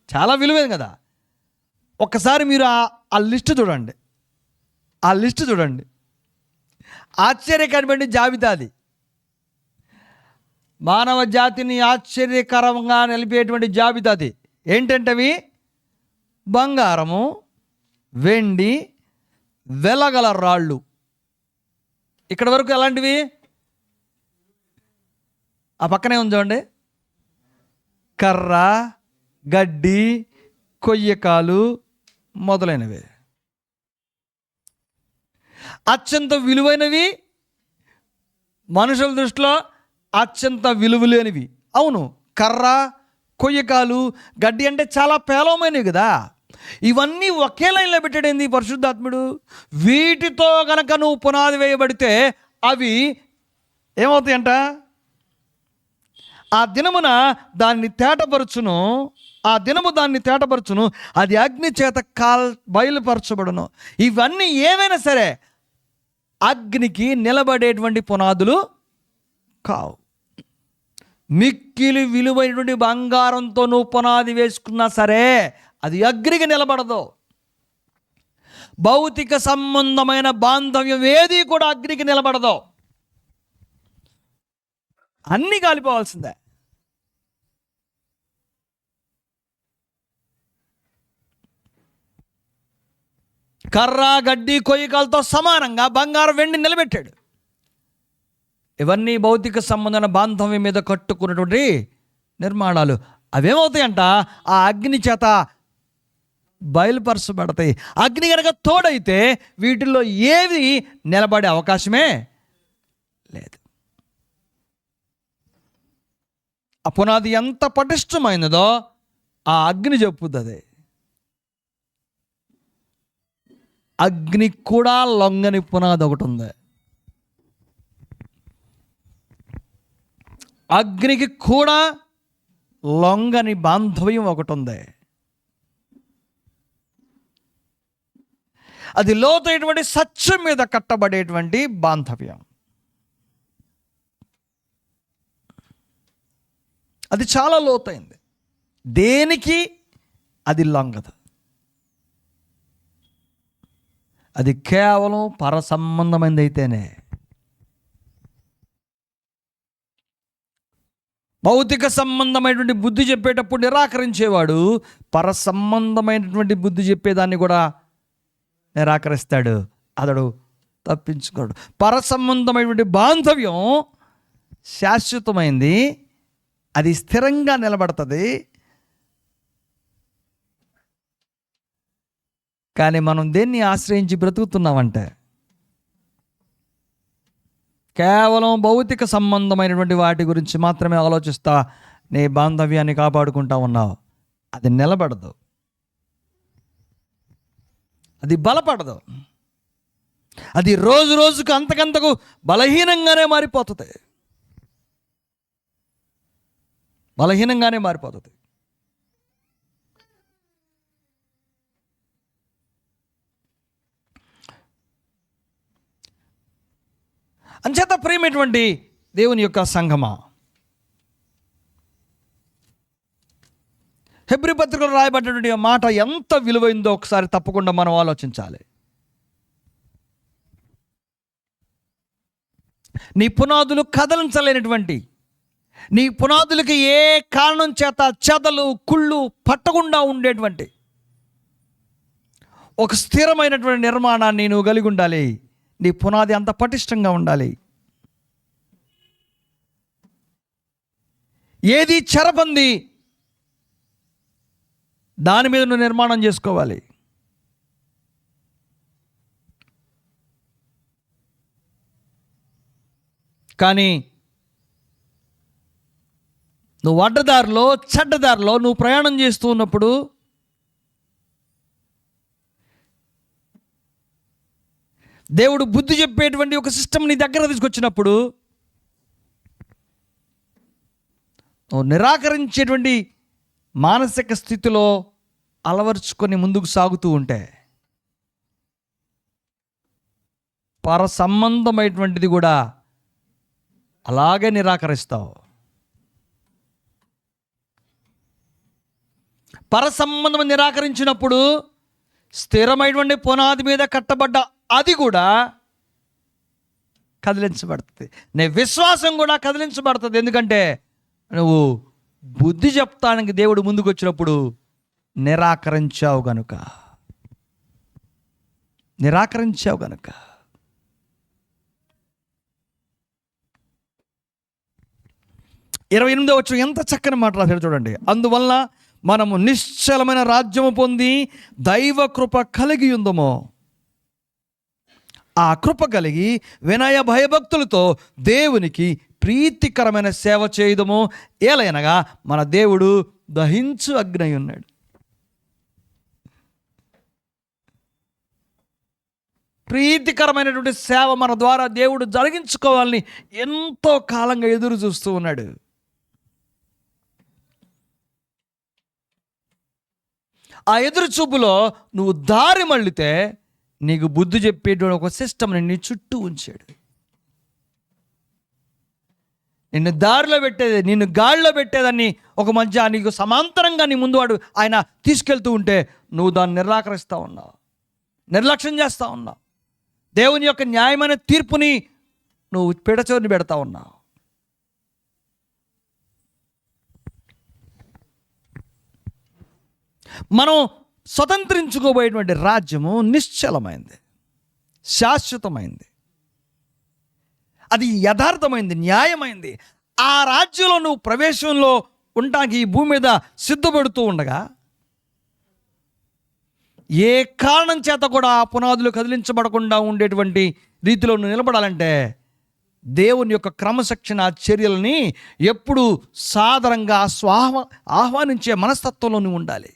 చాలా విలువైంది కదా. ఒక్కసారి మీరు ఆ లిస్టు చూడండి. ఆ లిస్టు చూడండి. ఆశ్చర్యకరమైన జాబితా అది. మానవ జాతిని ఆశ్చర్యకరంగా నిలిపేటువంటి జాబితా అది. ఏంటంటవి? బంగారము, వెండి, వెలగల రాళ్ళు. ఇక్కడ వరకు ఎలాంటివి? ఆ పక్కనే ఉంది చూడండి. కర్ర, గడ్డి, కొయ్యకాలు మొదలైనవి. అత్యంత విలువైనవి, మనుషుల దృష్టిలో అత్యంత విలువలేనివి. అవును, కర్ర, కొయ్యకాలు, గడ్డి అంటే చాలా పేలవమైనవి కదా. ఇవన్నీ ఒకే లైన్లో పెట్టాడేంది పరిశుద్ధాత్ముడు. వీటితో గనక నువ్వు పునాది వేయబడితే అవి ఏమవుతాయంట? ఆ దినమున దాన్ని తేటపరచును, ఆ దినము దాన్ని తేటపరచును, అది అగ్ని చేత బయలుపరచబడును. ఇవన్నీ ఏమైనా సరే అగ్నికి నిలబడేటువంటి పునాదులు కావు. మిక్కిలి విలువైనటువంటి బంగారంతో నువ్వు పునాది వేసుకున్నా సరే అది అగ్నికి నిలబడదు. భౌతిక సంబంధమైన బాంధవ్యం ఏది కూడా అగ్నికి నిలబడదు. అన్నీ కాలిపోవాల్సిందే. కర్ర, గడ్డి, కొయ్యకాలతో సమానంగా బంగారం, వెండి నిలబెట్టాడు. ఇవన్నీ భౌతిక సంబంధమైన బాంధవ్యం మీద కట్టుకున్నటువంటి నిర్మాణాలు. అవేమవుతాయంట? ఆ అగ్ని చేత బయలుపరచబడతాయి. అగ్ని కనుక తోడైతే వీటిల్లో ఏవి నిలబడే అవకాశమే లేదు. ఆ పునాది ఎంత పటిష్టమైనదో ఆ అగ్ని చెప్పుతుంది. అగ్ని కూడా లొంగని పునాది ఒకటి ఉంది. అగ్నికి కూడా లొంగని బాంధవ్యం ఒకటి ఉంది. అది లోతైనటువంటి సత్యం మీద కట్టబడేటువంటి బాంధవ్యం. అది చాలా లోతైంది. దేనికి అది లొంగదు. అది కేవలం పర సంబంధమైనది అయితేనే. భౌతిక సంబంధమైనటువంటి బుద్ధి చెప్పేటప్పుడు నిరాకరించేవాడు పర సంబంధమైనటువంటి బుద్ధి చెప్పేదాన్ని కూడా నిరాకరిస్తాడు. అతడు తప్పించుకోడు. పర సంబంధమైనటువంటి బాంధవ్యం శాశ్వతమైంది, అది స్థిరంగా నిలబడుతుంది. కానీ మనం దేన్ని ఆశ్రయించి బ్రతుకుతున్నామంటే కేవలం భౌతిక సంబంధమైనటువంటి వాటి గురించి మాత్రమే ఆలోచిస్తా నీ బాంధవ్యాన్ని కాపాడుకుంటా ఉన్నావు. అది నిలబడదు, అది బలపడదు, అది రోజు రోజుకు అంతకంతకు బలహీనంగానే మారిపోతుంది. బలహీనంగానే మారిపోతుంది. అంచేత ప్రియమైనటువంటి దేవుని యొక్క సంఘమా, హెబ్రీ పత్రికలో రాయబడినటువంటి మాట ఎంత విలువైందో ఒకసారి తప్పకుండా మనం ఆలోచించాలి. నీ పునాదులు కదలించలేనటువంటి, నీ పునాదులకి ఏ కారణం చేత చెదలు కుళ్ళు పట్టకుండా ఉండేటువంటి ఒక స్థిరమైనటువంటి నిర్మాణాన్ని నువ్వు కలిగి ఉండాలి. నీ పునాది అంత పటిష్టంగా ఉండాలి. ఏది చెరబంది దాని మీద నువ్వు నిర్మాణం చేసుకోవాలి. కానీ నువ్వు అడ్డదారిలో చెడ్డదారిలో నువ్వు ప్రయాణం చేస్తూ ఉన్నప్పుడు దేవుడు బుద్ధి చెప్పేటువంటి ఒక సిస్టమ్ నీ దగ్గర తీసుకొచ్చినప్పుడు నువ్వు నిరాకరించేటువంటి మానసిక స్థితిలో అలవర్చుకొని ముందుకు సాగుతూ ఉంటే పర సంబంధమైనటువంటిది కూడా అలాగే నిరాకరిస్తావు. పర సంబంధం నిరాకరించినప్పుడు స్థిరమైనటువంటి పునాది మీద కట్టబడ్డ అది కూడా కదిలించబడుతుంది. నీ విశ్వాసం కూడా కదిలించబడుతుంది. ఎందుకంటే నువ్వు బుద్ధి చెప్తానికి దేవుడు ముందుకు వచ్చినప్పుడు నిరాకరించావు గనుక. 28వ వచనం ఎంత చక్కని మాట రాశాడు చూడండి. అందువల్ల మనము నిశ్చలమైన రాజ్యము పొంది దైవ కృప కలిగి ఉందమో, ఆ కృప కలిగి వినయ భయభక్తులతో దేవునికి ప్రీతికరమైన సేవ చేయదము. ఏలైనగా మన దేవుడు దహించు అగ్ని అయి ఉన్నాడు. ప్రీతికరమైనటువంటి సేవ మన ద్వారా దేవుడు జరిగించుకోవాలని ఎంతో కాలంగా ఎదురు చూస్తూ ఉన్నాడు. ఆ ఎదురు చూపులో నువ్వు దారి మళ్ళితే నీకు బుద్ధి చెప్పేటువంటి ఒక సిస్టమ్ని నీ చుట్టూ ఉంచాడు. నిన్ను దారిలో పెట్టేది, నిన్ను గాడిలో పెట్టేదాన్ని ఒక మధ్య నీకు సమాంతరంగా నీ ముందు వాడు ఆయన తీసుకెళ్తూ ఉంటే నువ్వు దాన్ని నిరాకరిస్తూ ఉన్నావు, నిర్లక్ష్యం చేస్తూ ఉన్నావు. దేవుని యొక్క న్యాయమైన తీర్పుని నువ్వు పిడచోరిని పెడతా ఉన్నావు. మనం స్వతంత్రించుకోబోయేటువంటి రాజ్యము నిశ్చలమైంది, శాశ్వతమైంది, అది యథార్థమైంది, న్యాయమైంది. ఆ రాజ్యంలో నువ్వు ప్రవేశంలో ఉండడానికి ఈ భూమి మీద సిద్ధపడుతూ ఉండగా ఏ కారణం చేత కూడా ఆ పునాదులు కదిలించబడకుండా ఉండేటువంటి రీతిలో నువ్వు నిలబడాలంటే దేవుని యొక్క క్రమశిక్షణ చర్యలని ఎప్పుడు సాదరంగా ఆహ్వానించే మనస్తత్వంలో నువ్వు ఉండాలి.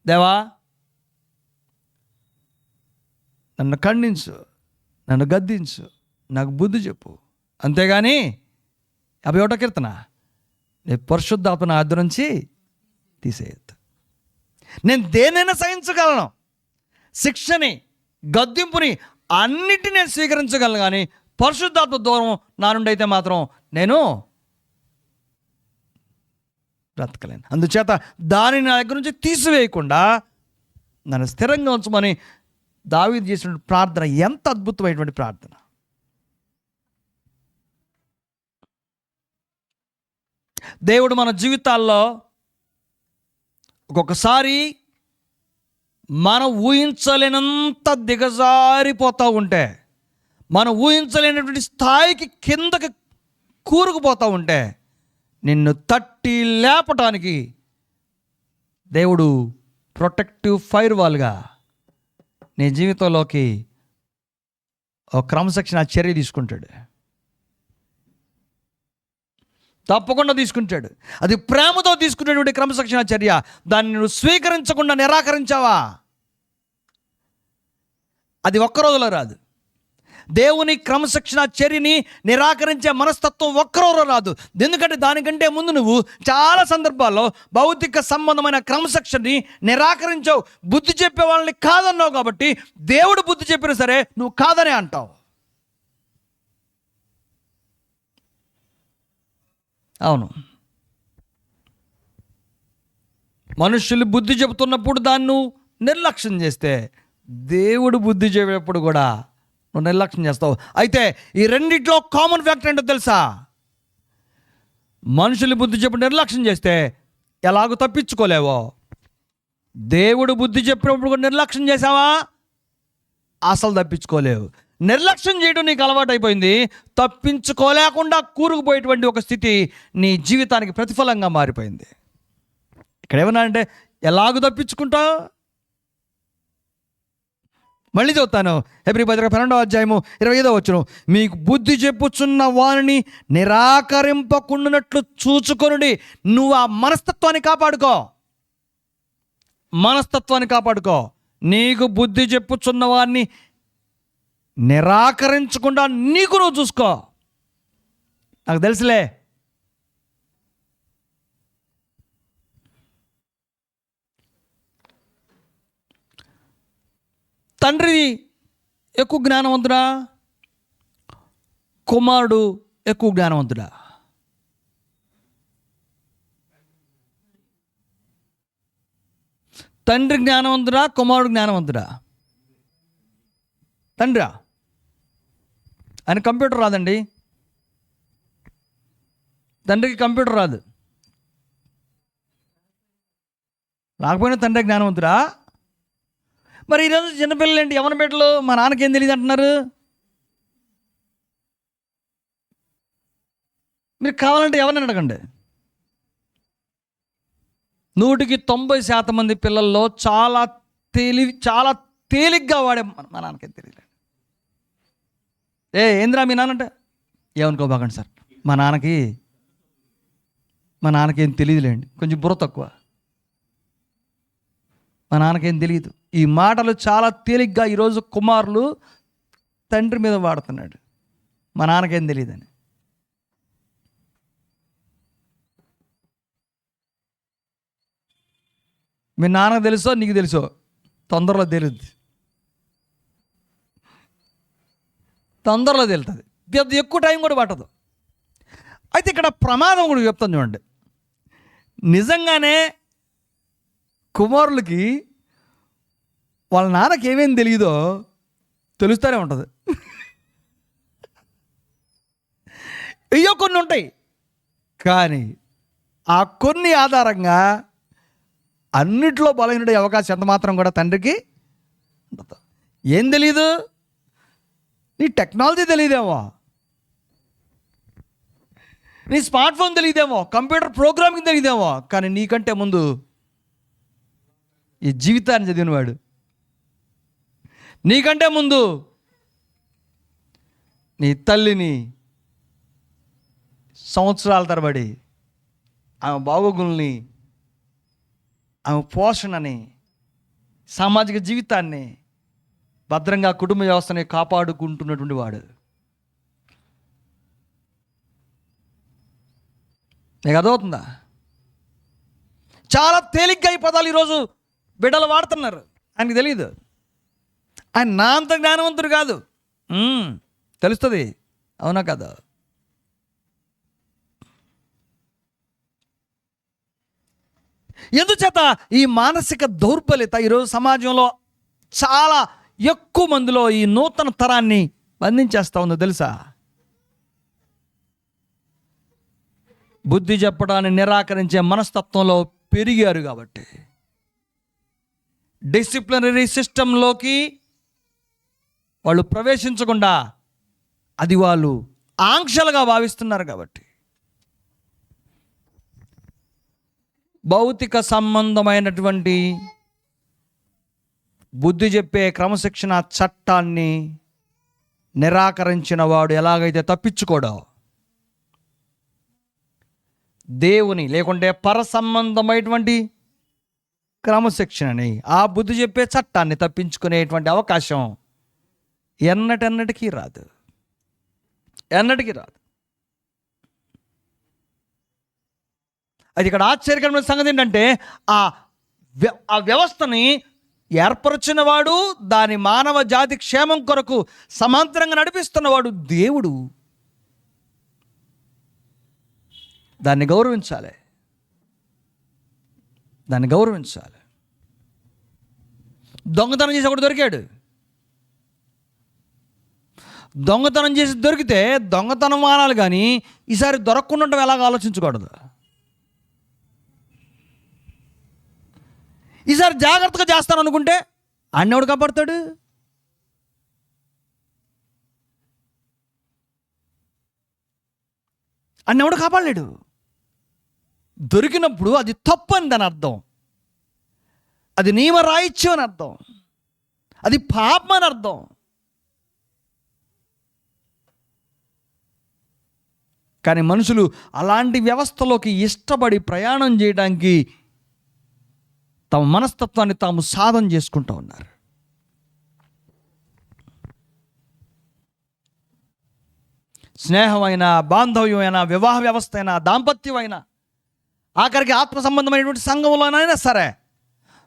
దేవా, నన్ను ఖండించు, నన్ను గద్దించు, నాకు బుద్ధి చెప్పు. అంతేగాని 51వ కీర్తన, నీ పరిశుద్ధాత్మ నా అద్దె నుంచి తీసేయద్దు. నేను దేనైనా సహించగలను, శిక్షని, గద్దింపుని అన్నిటినీ నేను స్వీకరించగలను. కానీ పరిశుద్ధాత్మ దూరం నా నుండి అయితే మాత్రం నేను బ్రతకలేను. అందుచేత దానిని నా దగ్గర నుంచి తీసివేయకుండా నన్ను స్థిరంగా ఉంచమని దావీదు చేసిన ప్రార్థన ఎంత అద్భుతమైనటువంటి ప్రార్థన. దేవుడు మన జీవితాల్లో ఒక్కొక్కసారి మనం ఊహించలేనంత దిగజారిపోతూ ఉంటే, మనం ఊహించలేనటువంటి స్థాయికి కిందకి కూరుకుపోతూ ఉంటే, నిన్ను తట్టి లేపటానికి దేవుడు ప్రొటెక్టివ్ ఫైర్ వాల్గా నీ జీవితంలోకి ఒక క్రమశిక్షణ చర్య తీసుకుంటాడు. తప్పకుండా తీసుకుంటాడు. అది ప్రేమతో తీసుకునేటువంటి క్రమశిక్షణ చర్య. దాన్ని నువ్వు స్వీకరించకుండా నిరాకరించావా, అది ఒక్క రోజులో రాదు. దేవుని క్రమశిక్షణ చర్యని నిరాకరించే మనస్తత్వం ఒక్కరోజు రాదు. ఎందుకంటే దానికంటే ముందు నువ్వు చాలా సందర్భాల్లో భౌతిక సంబంధమైన క్రమశిక్షణని నిరాకరించావు. బుద్ధి చెప్పే వాళ్ళని కాదన్నావు కాబట్టి దేవుడు బుద్ధి చెప్పినా సరే నువ్వు కాదనే అంటావు. అవును, మనుషులు బుద్ధి చెబుతున్నప్పుడు దాన్ని నువ్వు నిర్లక్ష్యం చేస్తే, దేవుడు బుద్ధి చెప్పేటప్పుడు కూడా నువ్వు నిర్లక్ష్యం చేస్తావు. అయితే ఈ రెండిట్లో కామన్ ఫ్యాక్టర్ ఏంటో తెలుసా? మనుషులు బుద్ధి చెప్పి నిర్లక్ష్యం చేస్తే ఎలాగో తప్పించుకోలేవో, దేవుడు బుద్ధి చెప్పినప్పుడు కూడా నిర్లక్ష్యం చేసావా, అసలు తప్పించుకోలేవు. నిర్లక్ష్యం చేయడం నీకు అలవాటు అయిపోయింది. తప్పించుకోలేకుండా కూరుకుపోయేటువంటి ఒక స్థితి నీ జీవితానికి ప్రతిఫలంగా మారిపోయింది. ఇక్కడ ఏమన్నా అంటే ఎలాగో తప్పించుకుంటావు? మళ్ళీ చదువుతాను. హెబ్రీ పత్రిక 12:25 మీకు బుద్ధి చెప్పుచున్న వారిని నిరాకరింపకుండానట్లు చూచుకొనుడి. నువ్వు ఆ మనస్తత్వాన్ని కాపాడుకో. నీకు బుద్ధి చెప్పుచున్న వారిని నిరాకరించకుండా నీకు నువ్వు చూసుకో. నాకు తెలుసులే, తండ్రి ఎక్కువ జ్ఞానవంతుడా, కుమారుడు ఎక్కువ జ్ఞానవంతుడా? తండ్రి జ్ఞానవంతుడా, కుమారుడు జ్ఞానవంతుడా? తండ్రా. ఆయన కంప్యూటర్ రాదండి, తండ్రికి కంప్యూటర్ రాదు. రాకపోయినా తండ్రి జ్ఞానవంతుడా? మరి ఈరోజు చిన్నపిల్లలు ఏంటి, యవన బిడ్డలు మా నాన్నకేం తెలియదు అంటున్నారు. మీరు కావాలంటే ఎవరిని అడగండి, 100% మంది పిల్లల్లో చాలా తేలిగ్గా వాడే మా నాన్నకేం తెలియదు. ఏంద్రా మీ నాన్నంటే, ఏమనుకోబాకండి సార్, మా నాన్నకేం తెలియదులేండి, కొంచెం బుర్ర తక్కువ, మా నాన్నకేం తెలియదు. ఈ మాటలు చాలా తేలిగ్గా ఈరోజు కుమారులు తండ్రి మీద వాడుతున్నాడు, మా నాన్నకేం తెలియదని. మీ నాన్నకు తెలుసో నీకు తెలుసో తొందరలో తెలుస్తుంది, తెలుతుంది. ఎక్కువ టైం కూడా పట్టదు. అయితే ఇక్కడ ప్రమాదం కూడా చెప్తాను చూడండి. నిజంగానే కుమారులకి వాళ్ళ నాన్నకి ఏమేం తెలియదో తెలుస్తూనే ఉంటుంది. అయ్యో కొన్ని ఉంటాయి, కానీ ఆ కొన్ని ఆధారంగా అన్నిట్లో బలహీనుడే అవకాశం ఎంత మాత్రం కూడా తండ్రికి ఉండదు. ఏం తెలీదు, నీ టెక్నాలజీ తెలియదేమో, నీ స్మార్ట్ ఫోన్ తెలియదేమో, కంప్యూటర్ ప్రోగ్రామింగ్ తెలియదేమో, కానీ నీకంటే ముందు ఈ జీవితాన్ని చదివినవాడు, నీకంటే ముందు నీ తల్లిని సంవత్సరాల తరబడి ఆమె బాగోగుల్ని, ఆమె పోషణని, సామాజిక జీవితాన్ని భద్రంగా కుటుంబ వ్యవస్థని కాపాడుకుంటున్నటువంటి వాడు. నీకు అర్థమవుతుందా? చాలా తేలిగ్గా ఈ పదాలు ఈరోజు బిడ్డలు వాడుతున్నారు, ఆయనకి తెలియదు. ఆయన నా అంత జ్ఞానవంతుడు కాదు, తెలుస్తుంది, అవునా కదా? ఎందుచేత ఈ మానసిక దౌర్బల్యత ఈరోజు సమాజంలో చాలా ఎక్కువ మందిలో ఈ నూతన తరాన్ని బంధించేస్తూ ఉందో తెలుసా? బుద్ధి చెప్పడాన్ని నిరాకరించే మనస్తత్వంలో పెరిగారు కాబట్టి డిసిప్లినరీ సిస్టంలోకి వాళ్ళు ప్రవేశించకుండా అది వాళ్ళు ఆంక్షలుగా భావిస్తున్నారు. కాబట్టి భౌతిక సంబంధమైనటువంటి బుద్ధి చెప్పే క్రమశిక్షణ చట్టాన్ని నిరాకరించిన వాడు ఎలాగైతే తప్పించుకోడో, దేవుని లేకుంటే పర సంబంధమైనటువంటి క్రమశిక్షణని, ఆ బుద్ధి చెప్పే చట్టాన్ని తప్పించుకునేటువంటి అవకాశం ఎన్నటికీ రాదు. అది ఇక్కడ ఆశ్చర్యకరమైన సంగతి ఏంటంటే ఆ వ్యవస్థని ఏర్పరచిన వాడు, దాని మానవ జాతి క్షేమం కొరకు సమాంతరంగా నడిపిస్తున్నవాడు దేవుడు. దాన్ని గౌరవించాలి. దొంగతనం చేసి ఒకడు దొరికాడు. దొంగతనం చేసి దొరికితే దొంగతనం మానాలి, కానీ ఈసారి దొరకకుండా ఉండడం ఎలాగ ఆలోచించకూడదు. ఈసారి జాగ్రత్తగా చేస్తాను అనుకుంటే అన్నెవడు కాపాడుతాడు? అన్నెవడు కాపాడలేడు. దొరికినప్పుడు అది తప్పు అని దాని అర్థం, అది నియమరాయిత్యం అని అర్థం, అది పాపం అని అర్థం. కానీ మనుషులు అలాంటి వ్యవస్థలోకి ఇష్టపడి ప్రయాణం చేయడానికి తమ మనస్తత్వాన్ని తాము సాధన చేసుకుంటూ ఉన్నారు. స్నేహమైన, బాంధవ్యమైన, వివాహ వ్యవస్థ అయినా, దాంపత్యమైన, ఆఖరికి ఆత్మ సంబంధమైనటువంటి సంఘంలోనైనా సరే,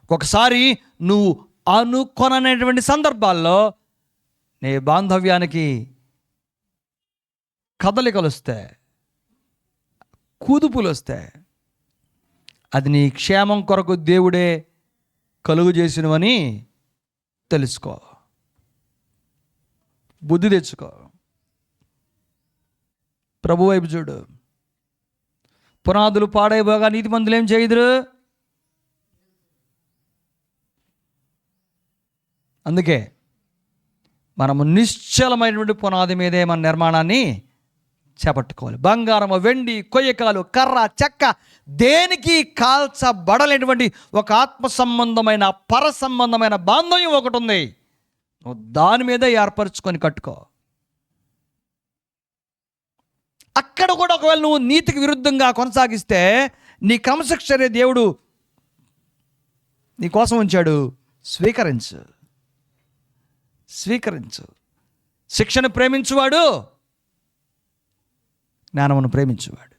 ఒకసారి నువ్వు అనుకొననేటువంటి సందర్భాల్లో నీ బాంధవ్యానికి కదలికలు వస్తాయి, కుదుపులు వస్తాయి. అది నీ క్షేమం కొరకు దేవుడే కలుగు చేసినవని తెలుసుకో, బుద్ధి తెచ్చుకో. ప్రభు వైపు చూడు. పునాదులు పాడైపోగా నీతిమంతులు ఏం చేయుదురు? అందుకే మనము నిశ్చలమైనటువంటి పునాది మీదే మన నిర్మాణాన్ని చేపట్టుకోవాలి. బంగారము, వెండి, కొయ్యకాలు, కర్ర, చెక్క దేనికి కాల్చబడలేటువంటి ఒక ఆత్మ సంబంధమైన, పర సంబంధమైన బాంధవ్యం ఒకటి ఉంది. నువ్వు దాని మీదే ఏర్పరచుకొని కట్టుకో. అక్కడ కూడా ఒకవేళ నువ్వు నీతికి విరుద్ధంగా కొనసాగిస్తే నీ క్రమశిక్షణ దేవుడు నీ కోసం ఉంచాడు. స్వీకరించు. శిక్షణ ప్రేమించువాడు జ్ఞానమును ప్రేమించువాడు.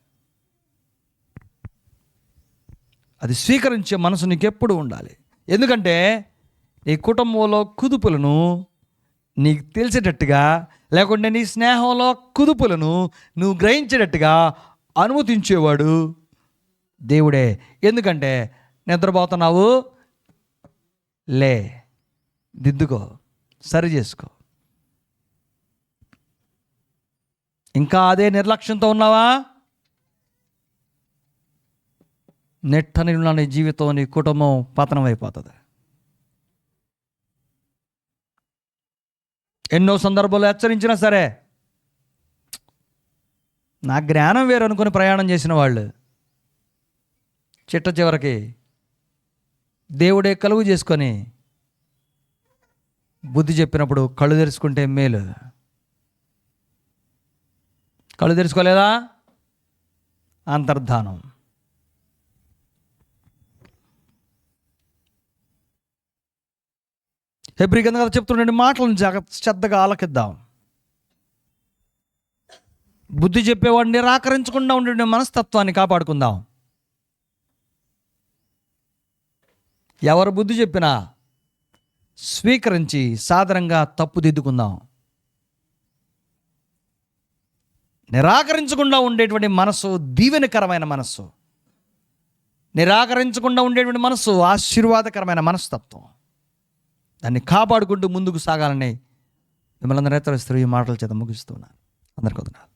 అది స్వీకరించే మనసు నీకెప్పుడు ఉండాలి. ఎందుకంటే నీ కుటుంబంలో కుదుపులను నీకు తెలిసేటట్టుగా, లేకుంటే నీ స్నేహంలో కుదుపులను నువ్వు గ్రహించేటట్టుగా అనుమతించేవాడు దేవుడే. ఎందుకంటే నిద్రపోతున్నావు, లే, దిద్దుకో, సరి చేసుకో. ఇంకా అదే నిర్లక్ష్యంతో ఉన్నావా? నెట్టని నీ జీవితం, నీ కుటుంబం పతనం అయిపోతుంది. ఎన్నో సందర్భాలు హెచ్చరించినా సరే నా జ్ఞానం వేరు అనుకుని ప్రయాణం చేసిన వాళ్ళు చిట్ట చివరికి దేవుడే కలుగు చేసుకొని బుద్ధి చెప్పినప్పుడు కళ్ళు తెరుచుకుంటే మేలు. కళ్ళు తెరుచుకోలేదా? అంతర్ధానం. హెబ్రీ గ్రంథం చెప్తుండే మాటలను శ్రద్ధగా ఆలకిద్దాం. బుద్ధి చెప్పేవాడిని నిరాకరించకుండా ఉండే మనస్తత్వాన్ని కాపాడుకుందాం. ఎవరు బుద్ధి చెప్పినా స్వీకరించి సాధారణంగా తప్పుదిద్దుకుందాం. నిరాకరించకుండా ఉండేటువంటి మనసు దీవెనకరమైన మనస్సు. నిరాకరించకుండా ఉండేటువంటి మనసు ఆశీర్వాదకరమైన మనస్తత్వం. దాన్ని కాపాడుకుంటూ ముందుకు సాగాలని మిమ్మల్ని అందరూ హెచ్చరిస్తూ ఈ మాటల చేత ముగిస్తున్నాను. అందరికీ వందనాలు.